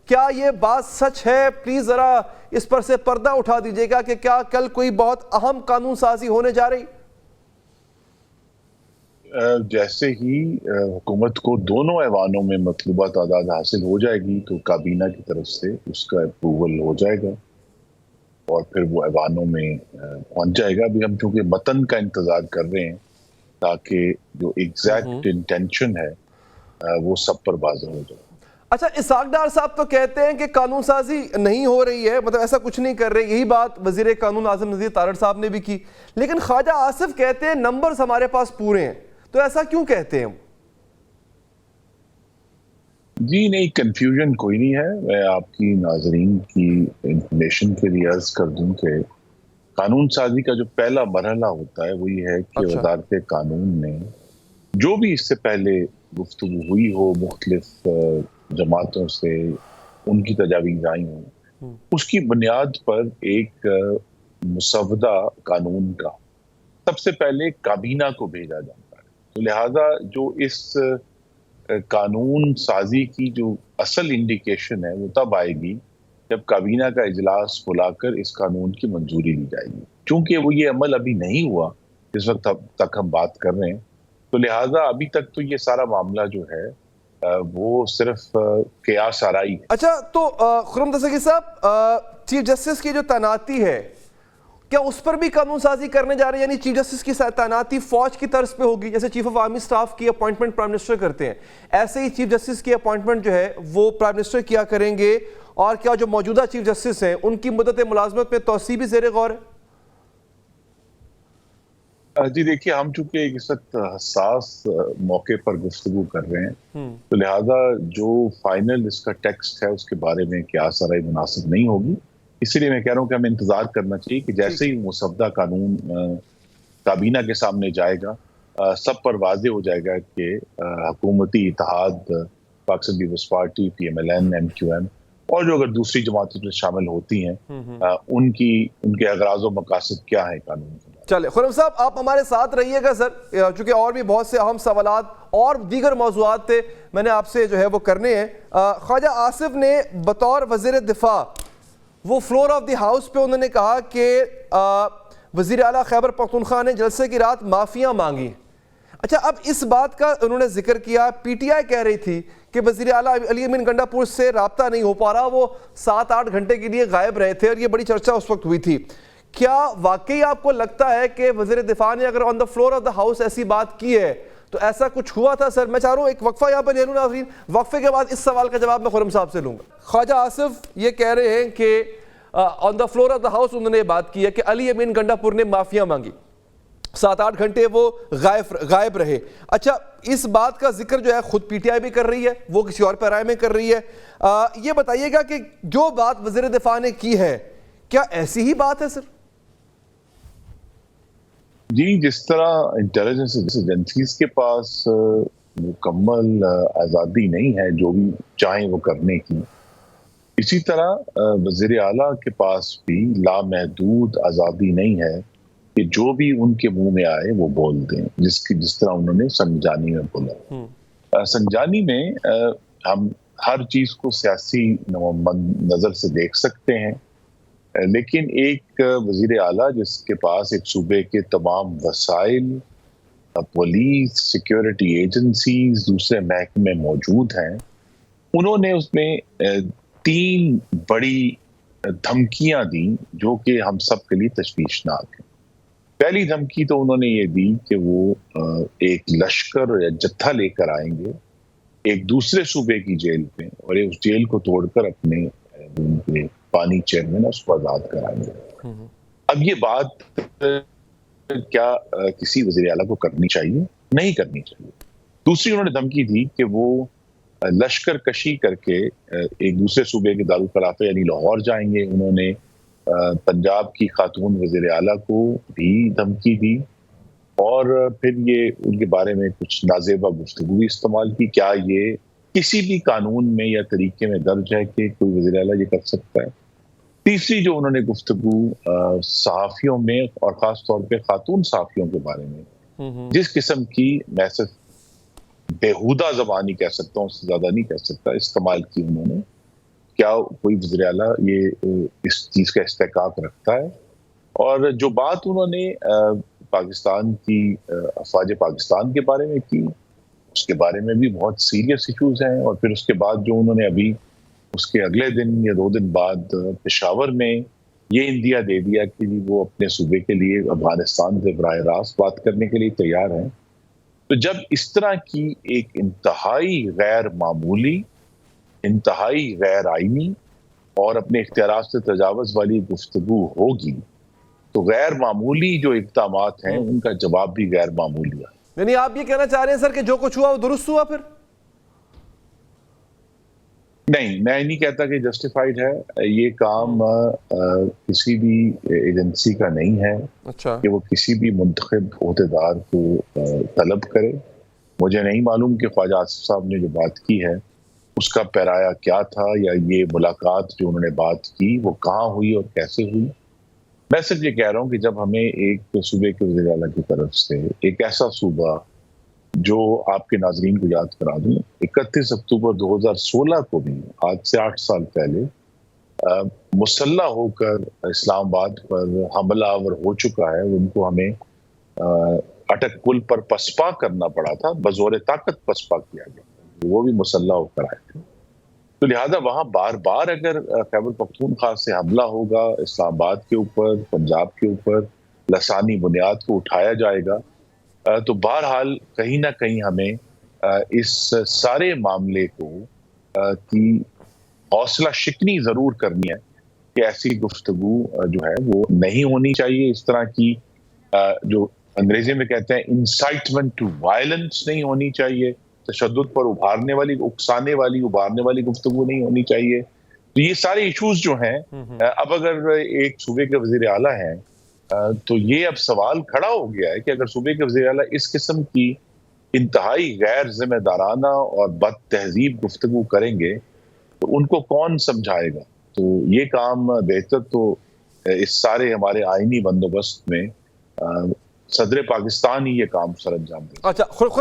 کیا یہ بات سچ ہے؟ پلیز ذرا اس پر سے پردہ اٹھا دیجیے گا کہ کیا کل کوئی بہت اہم قانون سازی ہونے جا رہی؟ جیسے ہی حکومت کو دونوں ایوانوں میں مطلوبہ تعداد حاصل ہو جائے گی تو کابینہ کی طرف سے اس کا اپروول ہو جائے گا اور پھر وہ ایوانوں میں پہنچ جائے گا. ابھی ہم چونکہ متن کا انتظار کر رہے ہیں تاکہ جو ایگزیکٹ انٹینشن ہے وہ سب پر واضح ہو جائے. اچھا، اسحاق ڈار صاحب تو کہتے ہیں کہ قانون سازی نہیں ہو رہی ہے، مطلب ایسا کچھ نہیں کر رہے. یہی بات وزیر قانون اعظم نذیر تارڑ صاحب نے بھی کی. لیکن خواجہ آصف کہتے ہیں نمبرز ہمارے پاس پورے ہیں. تو ایسا کیوں کہتے ہیں؟ جی نہیں، کنفیوژن کوئی نہیں ہے. میں آپ کی ناظرین کی انفارمیشن کے لیے عرض کر دوں کہ قانون سازی کا جو پہلا مرحلہ ہوتا ہے وہ یہ ہے کہ وزارت قانون نے جو بھی اس سے پہلے گفتگو ہوئی ہو مختلف جماعتوں سے، ان کی تجاویز آئی ہوں، اس کی بنیاد پر ایک مسودہ قانون کا سب سے پہلے کابینہ کو بھیجا جاتا ہے. تو لہٰذا جو اس قانون سازی کی جو اصل انڈیکیشن ہے وہ تب آئے گی جب کابینہ کا اجلاس بلا کر اس قانون کی منظوری لی جائے گی. چونکہ وہ یہ عمل ابھی نہیں ہوا جس وقت تک ہم بات کر رہے ہیں، تو لہٰذا ابھی تک تو یہ سارا معاملہ جو ہے وہ صرف قیاس آرائی ہے. اچھا، تو خرم دستگیر صاحب، چیف جسٹس کی جو تعیناتی ہے کیا اس پر بھی قانون سازی کرنے جا رہے ہیں؟ یعنی چیف جسٹس کی تعیناتی فوج کی طرز پہ ہوگی، جیسے چیف آف آرمی سٹاف کی اپوائنٹمنٹ پرائم منسٹر کرتے ہیں، ایسے ہی چیف جسٹس کی اپوائنٹمنٹ جو ہے وہ پرائم منسٹر کیا کریں گے؟ اور کیا جو موجودہ چیف جسٹس ہیں ان کی مدت ملازمت میں توسیع بھی زیر غور ہے؟ جی دیکھیے، ہم چونکہ ایک اس وقت حساس موقع پر گفتگو کر رہے ہیں تو لہٰذا جو فائنل اس کا ٹیکسٹ ہے اس کے بارے میں قیاس آرائی مناسب نہیں ہوگی. اسی لیے میں کہہ رہا ہوں کہ ہمیں انتظار کرنا چاہیے کہ جیسے ہی مسودہ قانون کابینہ کے سامنے جائے گا سب پر واضح ہو جائے گا کہ حکومتی اتحاد، Pakistan Peoples Party, P M L N, M Q M اور جو اگر دوسری جماعتیں میں شامل ہوتی ہیں ان کے اغراض و مقاصد کیا ہیں قانون کے. چلے خرم صاحب، آپ ہمارے ساتھ رہیے گا سر، چونکہ اور بھی بہت سے اہم سوالات اور دیگر موضوعات تھے میں نے آپ سے جو ہے وہ کرنے ہیں. خواجہ آصف نے بطور وزیر دفاع وہ فلور آف دی ہاؤس پہ انہوں نے کہا کہ وزیر اعلیٰ خیبر پختونخوا نے جلسے کی رات معافیاں مانگی. اچھا، اب اس بات کا انہوں نے ذکر کیا، پی ٹی آئی کہہ رہی تھی کہ وزیر اعلیٰ علی امین گنڈا پور سے رابطہ نہیں ہو پا رہا، وہ 7-8 گھنٹے کے لیے غائب رہے تھے اور یہ بڑی چرچا اس وقت ہوئی تھی. کیا واقعی آپ کو لگتا ہے کہ وزیر دفاع نے اگر on the floor of the house ایسی بات کی ہے تو ایسا کچھ ہوا تھا؟ سر میں چاہ رہا ہوں ایک وقفہ یہاں پر لے لوں ناظرین، وقفے کے بعد اس سوال کا جواب میں خرم صاحب سے لوں گا. خواجہ آصف یہ کہہ رہے ہیں کہ on the floor of the house انہوں نے یہ بات کی ہے کہ علی امین گنڈا پور نے معافیاں مانگی، 7-8 گھنٹے وہ غائب رہے. اچھا، اس بات کا ذکر جو ہے خود پی ٹی آئی بھی کر رہی ہے، وہ کسی اور پیرائے میں کر رہی ہے. یہ بتائیے گا کہ جو بات وزیر دفاع نے کی ہے کیا ایسی ہی بات ہے سر؟ جی، جس طرح انٹیلیجنس ایجنسیز کے پاس مکمل آزادی نہیں ہے جو بھی چاہیں وہ کرنے کی، اسی طرح وزیر اعلیٰ کے پاس بھی لامحدود آزادی نہیں ہے کہ جو بھی ان کے منہ میں آئے وہ بول دیں، جس طرح انہوں نے سنجانی میں بولا. سنجانی میں ہم ہر چیز کو سیاسی نظر سے دیکھ سکتے ہیں، لیکن ایک وزیر اعلیٰ جس کے پاس ایک صوبے کے تمام وسائل، پولیس، سیکیورٹی ایجنسیز، دوسرے محکمے موجود ہیں، انہوں نے اس میں 3 بڑی دھمکیاں دی جو کہ ہم سب کے لیے تشویشناک ہیں. پہلی دھمکی تو انہوں نے یہ دی کہ وہ ایک لشکر یا جتھا لے کر آئیں گے ایک دوسرے صوبے کی جیل پہ اور اس جیل کو توڑ کر اپنے پانی چیئرمین اس کو آزاد کرائیں گے. اب یہ بات کیا کسی وزیر اعلیٰ کو کرنی چاہیے؟ نہیں کرنی چاہیے. دوسری انہوں نے دھمکی دی کہ وہ لشکر کشی کر کے ایک دوسرے صوبے کے دارالخلافہ یعنی لاہور جائیں گے. انہوں نے پنجاب کی خاتون وزیر اعلیٰ کو بھی دھمکی دی اور پھر یہ ان کے بارے میں کچھ نازیبا گفتگو بھی استعمال کی. کیا یہ کسی بھی قانون میں یا طریقے میں درج ہے کہ کوئی وزیر اعلیٰ یہ کر سکتا ہے؟ تیسری جو انہوں نے گفتگو صحافیوں میں اور خاص طور پہ خاتون صحافیوں کے بارے میں جس قسم کی میں صرف بیہودہ زبان ہی کہہ سکتا ہوں، اس سے زیادہ نہیں کہہ سکتا، استعمال کی انہوں نے کیا کوئی وزیر اعلیٰ یہ اس چیز کا استحقاق رکھتا ہے؟ اور جو بات انہوں نے پاکستان کی افواج پاکستان کے بارے میں کی، اس کے بارے میں بھی بہت سیریس ایشوز ہیں. اور پھر اس کے بعد جو انہوں نے ابھی اس کے اگلے دن یا 2 دن بعد پشاور میں یہ اندیا دے دیا کہ وہ اپنے صوبے کے لیے افغانستان سے براہ راست بات کرنے کے لیے تیار ہیں. تو جب اس طرح کی ایک انتہائی غیر معمولی، انتہائی غیر آئینی اور اپنے اختیارات سے تجاوز والی گفتگو ہوگی تو غیر معمولی جو اقدامات ہیں ان کا جواب بھی غیر معمولی ہے. یعنی آپ یہ کہنا چاہ رہے ہیں سر کہ جو کچھ ہوا وہ درست ہوا؟ پھر نہیں، میں نہیں کہتا کہ جسٹیفائیڈ ہے. یہ کام کسی بھی ایجنسی کا نہیں ہے کہ وہ کسی بھی منتخب عہدیدار کو طلب کرے. مجھے نہیں معلوم کہ خواجہ آصف صاحب نے جو بات کی ہے اس کا پیرایا کیا تھا، یا یہ ملاقات جو انہوں نے بات کی وہ کہاں ہوئی اور کیسے ہوئی. میں صرف یہ کہہ رہا ہوں کہ جب ہمیں ایک صوبے کے وزیر اعلیٰ کی طرف سے ایک ایسا صوبہ جو آپ کے ناظرین کو یاد کرا دوں 31 اکتوبر 2016 کو بھی آج سے 8 سال پہلے مسلح ہو کر اسلام آباد پر حملہ آور ہو چکا ہے، ان کو ہمیں اٹک پل پر پسپا کرنا پڑا تھا، بزور طاقت پسپا کیا گیا، وہ بھی مسلح ہو کر آئے تھے. تو لہٰذا وہاں بار بار اگر خیبر پختونخوا سے حملہ ہوگا اسلام آباد کے اوپر، پنجاب کے اوپر لسانی بنیاد کو اٹھایا جائے گا، تو بہرحال کہیں نہ کہیں ہمیں اس سارے معاملے کو کی حوصلہ شکنی ضرور کرنی ہے کہ ایسی گفتگو جو ہے وہ نہیں ہونی چاہیے. اس طرح کی جو انگریزی میں کہتے ہیں انسائٹمنٹ ٹو وائلنس نہیں ہونی چاہیے، تشدد پر ابھارنے والی، اکسانے والی، ابھارنے والی گفتگو نہیں ہونی چاہیے. تو یہ سارے ایشوز جو ہیں، اب اگر ایک صوبے کے وزیر اعلیٰ ہیں تو یہ اب سوال کھڑا ہو گیا ہے کہ اگر صوبے کے وزیر اعلیٰ اس قسم کی انتہائی غیر ذمہ دارانہ اور بد تہذیب گفتگو کریں گے تو ان کو کون سمجھائے گا؟ تو یہ کام بہتر تو اس سارے ہمارے آئینی بندوبست میں صدر پاکستان ہی یہ کام سر انجام دے. اچھا